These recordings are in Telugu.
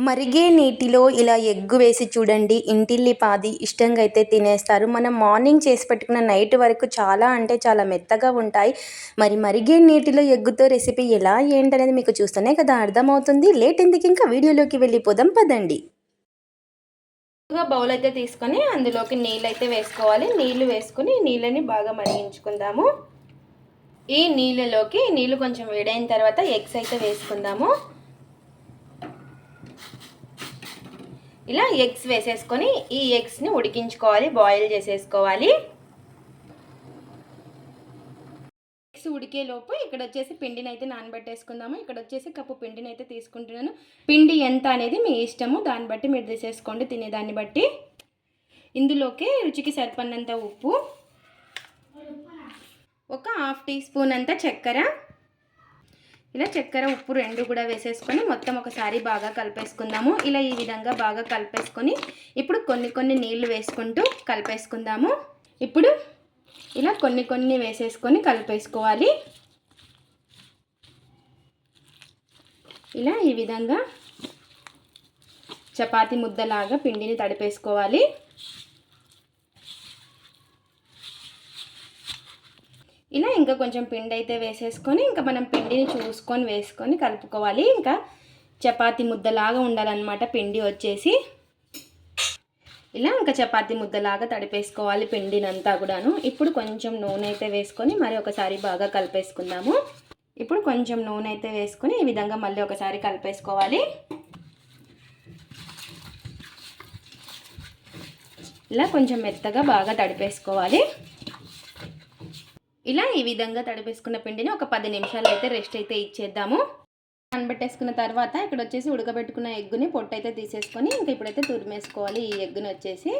మరిగే నీటిలో ఇలా ఎగ్గు వేసి చూడండి. ఇంటిల్లిపాది ఇష్టంగా అయితే తినేస్తారు. మనం మార్నింగ్ చేసి పెట్టుకున్న నైట్ వరకు చాలా అంటే చాలా మెత్తగా ఉంటాయి. మరిగే నీటిలో ఎగ్గుతో రెసిపీ ఎలా ఏంటనేది మీకు చూస్తేనే కదా అర్థమవుతుంది. లేట్ ఎందుకు, ఇంకా వీడియోలోకి వెళ్ళిపోదాం పదండి. బౌల్ అయితే తీసుకొని అందులోకి నీళ్ళు అయితే వేసుకోవాలి. నీళ్ళు వేసుకొని నీళ్ళని బాగా మరిగించుకుందాము. ఈ నీళ్ళు కొంచెం వేడైన తర్వాత ఎగ్స్ అయితే వేసుకుందాము. ఇలా ఎగ్స్ వేసేసుకొని ఈ ఎగ్స్ని ఉడికించుకోవాలి, బాయిల్ చేసేసుకోవాలి. ఎగ్స్ ఉడికేలోపు ఇక్కడ వచ్చేసి పిండిని అయితే నానబెట్టేసుకుందాము. ఇక్కడ వచ్చేసి కప్పు పిండిని అయితే తీసుకుంటున్నాను. పిండి ఎంత అనేది మీ ఇష్టము, దాన్ని బట్టి మీరు తీసేసుకోండి, తినేదాన్ని బట్టి. ఇందులోకి రుచికి సరిపడినంత ఉప్పు, ఒక 1/2 టీ స్పూన్ అంత చక్కెర, ఇలా చక్కెర ఉప్పు రెండు కూడా వేసేసుకొని మొత్తం ఒకసారి బాగా కలిపేసుకుందాము. ఇలా ఈ విధంగా బాగా కలిపేసుకొని ఇప్పుడు కొన్ని నీళ్లు వేసుకుంటూ కలిపేసుకుందాము. ఇప్పుడు ఇలా కొన్ని వేసేసుకొని కలిపేసుకోవాలి. ఇలా ఈ విధంగా చపాతీ ముద్దలాగా పిండిని తడిపేసుకోవాలి. ఇలా ఇంకా కొంచెం పిండి అయితే వేసేసుకొని ఇంకా మనం పిండిని చూసుకొని వేసుకొని కలుపుకోవాలి. ఇంకా చపాతీ ముద్దలాగా ఉండాలన్నమాట పిండి వచ్చేసి. ఇలా ఇంకా చపాతీ ముద్దలాగా తడిపేసుకోవాలి పిండినంతా కూడాను. ఇప్పుడు కొంచెం నూనె అయితే వేసుకొని మరి ఒకసారి బాగా కలిపేసుకుందాము. ఇప్పుడు కొంచెం నూనె అయితే వేసుకొని ఈ విధంగా మళ్ళీ ఒకసారి కలిపేసుకోవాలి. ఇలా కొంచెం మెత్తగా బాగా తడిపేసుకోవాలి. ఇలా ఈ విధంగా తడిపేసుకున్న పిండిని ఒక 10 నిమిషాలు అయితే రెస్ట్ అయితే ఇచ్చేద్దాము. నానబెట్టేసుకున్న తర్వాత ఇక్కడ వచ్చేసి ఉడకబెట్టుకున్న ఎగ్గుని పొట్టు అయితే తీసేసుకొని ఇంకా ఇప్పుడైతే తురిమేసుకోవాలి. ఈ ఎగ్గుని వచ్చేసి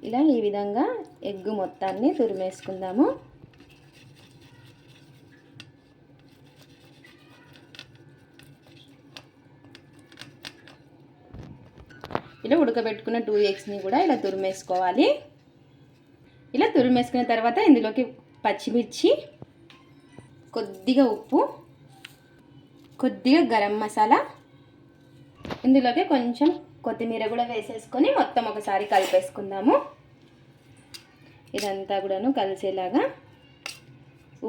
ఇలా ఈ విధంగా ఎగ్గు మొత్తాన్ని తురిమేసుకుందాము. ఇలా ఉడకబెట్టుకున్న 2 ఎగ్స్ని కూడా ఇలా తురిమేసుకోవాలి. ఇలా తురిమేసుకున్న తర్వాత ఇందులోకి పచ్చిమిర్చి, కొద్దిగా ఉప్పు, కొద్దిగా గరం మసాలా, ఇందులోకి కొంచెం కొత్తిమీర కూడా వేసేసుకొని మొత్తం ఒకసారి కలిపేసుకుందాము. ఇదంతా కూడాను కలిసేలాగా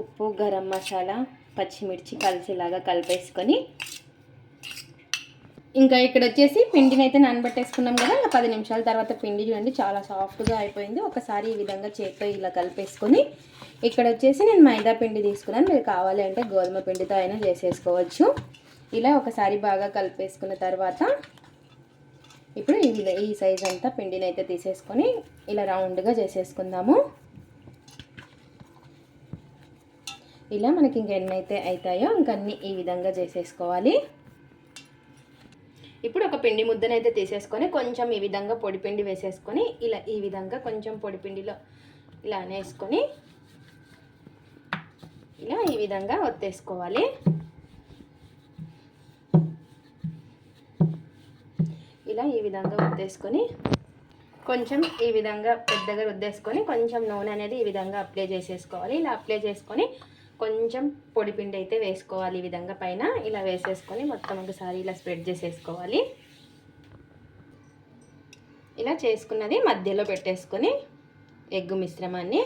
ఉప్పు, గరం మసాలా, పచ్చిమిర్చి కలిసేలాగా కలిపేసుకొని ఇంకా ఇక్కడ వచ్చేసి పిండిని అయితే నానబెట్టేసుకున్నాం కదా. ఇంకా 10 నిమిషాల తర్వాత పిండి చూడండి చాలా సాఫ్ట్గా అయిపోయింది. ఒకసారి ఈ విధంగా చేతితో ఇలా కలిపేసుకొని ఇక్కడ వచ్చేసి నేను మైదా పిండి తీసుకున్నాను. మీరు కావాలి అంటే గోధుమ పిండితో అయినా చేసేసుకోవచ్చు. ఇలా ఒకసారి బాగా కలిపేసుకున్న తర్వాత ఇప్పుడు ఈ సైజ్ అంతా పిండిని అయితే తీసేసుకొని ఇలా రౌండ్గా చేసేసుకుందాము. ఇలా మనకి ఇంకెన్ని అయితే అవుతాయో ఇంకన్నీ ఈ విధంగా చేసేసుకోవాలి. ఇప్పుడు ఒక పిండి ముద్దనైతే తీసేసుకొని కొంచెం ఈ విధంగా పొడి పిండి వేసేసుకొని ఇలా ఈ విధంగా కొంచెం పొడి పిండిలో ఇలా అనేసుకొని ఇలా ఈ విధంగా ఒత్తేసుకోవాలి. ఇలా ఈ విధంగా ఒత్తేసుకొని కొంచెం ఈ విధంగా పెద్దగా రుద్దేసుకొని కొంచెం నూనె అనేది ఈ విధంగా అప్లై చేసేసుకోవాలి. ఇలా అప్లై చేసుకొని కొంచెం పొడి పిండి అయితే వేసుకోవాలి. ఈ విధంగా పైన ఇలా వేసేసుకొని మొత్తం ఒకసారి ఇలా స్ప్రెడ్ చేసేసుకోవాలి. ఇలా చేసుకున్నది మధ్యలో పెట్టేసుకొని ఎగ్ మిశ్రమాన్ని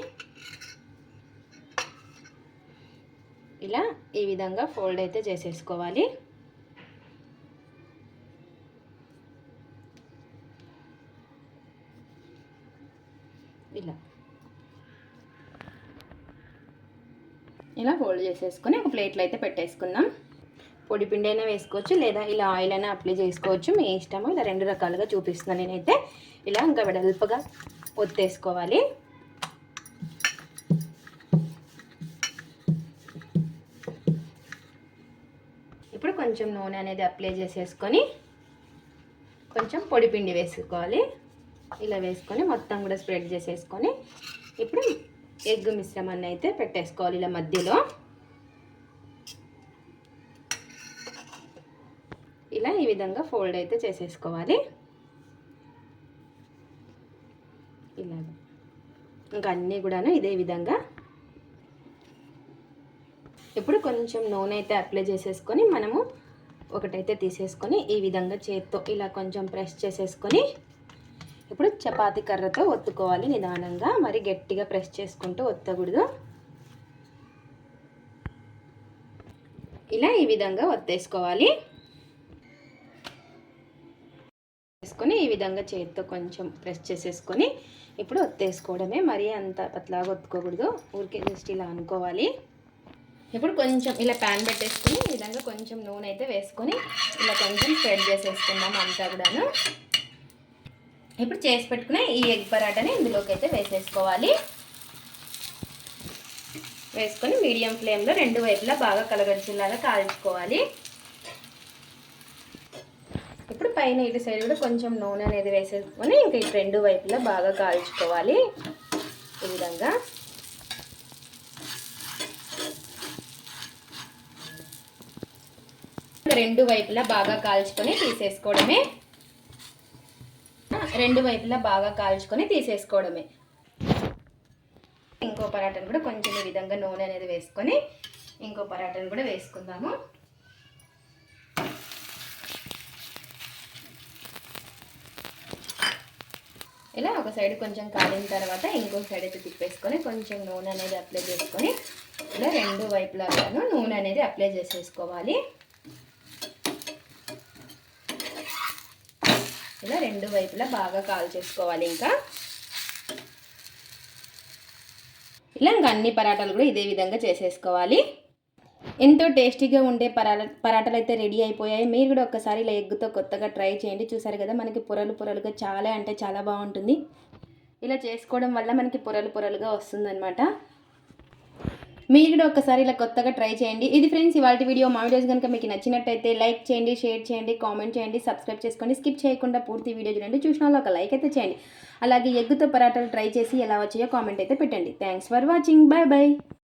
ఇలా ఈ విధంగా ఫోల్డ్ అయితే చేసేసుకోవాలి. ఇలా ఫోల్డ్ చేసేసుకొని ఒక ప్లేట్లో అయితే పెట్టేసుకుందాం. పొడి పిండి అయినా వేసుకోవచ్చు లేదా ఇలా ఆయిల్ అయినా అప్లై చేసుకోవచ్చు, మీ ఇష్టము. ఇలా 2 రకాలుగా చూపిస్తున్నాను నేనైతే. ఇలా ఇంకా వెడల్పుగా ఒత్తేసుకోవాలి. ఇప్పుడు కొంచెం నూనె అనేది అప్లై చేసేసుకొని కొంచెం పొడి పిండి వేసుకోవాలి. ఇలా వేసుకొని మొత్తం కూడా స్ప్రెడ్ చేసేసుకొని ఇప్పుడు ఎగ్ మిశ్రమాన్ని అయితే పెట్టేసుకోవాలి. ఇలా మధ్యలో ఇలా ఈ విధంగా ఫోల్డ్ అయితే చేసేసుకోవాలి. ఇలా ఇంకా అన్నీ కూడాను ఇదే విధంగా. ఇప్పుడు కొంచెం నూనె అయితే అప్లై చేసేసుకొని మనము ఒకటైతే తీసేసుకొని ఈ విధంగా చేత్తో ఇలా కొంచెం ప్రెస్ చేసేసుకొని ఇప్పుడు చపాతీ కర్రతో ఒత్తుకోవాలి నిదానంగా, మరి గట్టిగా ప్రెస్ చేసుకుంటూ ఒత్తకూడదు. ఇలా ఈ విధంగా ఒత్తేసుకోవాలి. వేసుకొని ఈ విధంగా చేతితో కొంచెం ప్రెస్ చేసేసుకొని ఇప్పుడు ఒత్తేసుకోవడమే. మరీ అంత పతలాగా ఒత్తుకోకూడదు, ఊరికే జస్ట్ ఇలా అనుకోవాలి. ఇప్పుడు కొంచెం ఇలా ప్యాన్ పెట్టేసుకొని ఈ విధంగా కొంచెం నూనె అయితే వేసుకొని ఇలా కొంచెం స్ప్రెడ్ చేసేసుకుందాం అంతా కూడాను. ఇప్పుడు చేసి పెట్టుకునే ఈ ఎగ్ పరాటాని ఇందులోకి అయితే వేసేసుకోవాలి. వేసుకొని మీడియం ఫ్లేమ్లో 2 వైపులా బాగా కలగొచ్చేలాగా కాల్చుకోవాలి. ఇప్పుడు పైన ఇటు సైడ్ కూడా కొంచెం నూనె అనేది వేసేసుకొని ఇంకా ఇటు 2 వైపులా బాగా కాల్చుకోవాలి. ఈ విధంగా 2 వైపులా బాగా కాల్చుకొని తీసేసుకోవడమే. 2 వైపులా బాగా కాల్చుకొని తీసేసుకోవడమే. ఇంకో పరాటాను కూడా కొంచెం ఈ విధంగా నూనె అనేది వేసుకొని ఇంకో పరాటాను కూడా వేసుకుందాము. ఇలా ఒక సైడ్ కొంచెం కాలిన తర్వాత ఇంకో సైడ్ అయితే తిప్పేసుకొని కొంచెం నూనె అనేది అప్లై చేసుకొని ఇలా 2 వైపులా నూనె అనేది అప్లై చేసేసుకోవాలి. ఇలా 2 వైపులా బాగా కాల్చేసుకోవాలి. ఇంకా అన్ని పరాటాలు కూడా ఇదే విధంగా చేసేసుకోవాలి. ఎంతో టేస్టీగా ఉండే పరాటాలు అయితే రెడీ అయిపోయాయి. మీరు కూడా ఒక్కసారి ఇలా ఎగ్గుతో కొత్తగా ట్రై చేయండి. చూసారు కదా మనకి పొరలుగా చాలా అంటే చాలా బాగుంటుంది. ఇలా చేసుకోవడం వల్ల మనకి పొరలుగా వస్తుందన్నమాట. మీరు కూడా ఒక్కసారి ఇలా కొత్తగా ట్రై చేయండి. ఇది ఫ్రెండ్స్ ఇవాళ వీడియో. మా వీడియోస్ కనుక మీకు నచ్చినట్టయితే లైక్ చేయండి, షేర్ చేయండి, కామెంట్ చేయండి, సబ్స్క్రైబ్ చేసుకోండి. స్కిప్ చేయకుండా పూర్తి వీడియో చూడండి. చూసిన వాళ్ళు ఒక లైక్ అయితే చేయండి. అలాగే ఎగ్గుతో పరాటాలు ట్రై చేసి ఎలా వచ్చాయో కామెంట్ అయితే పెట్టండి. Thanks for watching. Bye bye.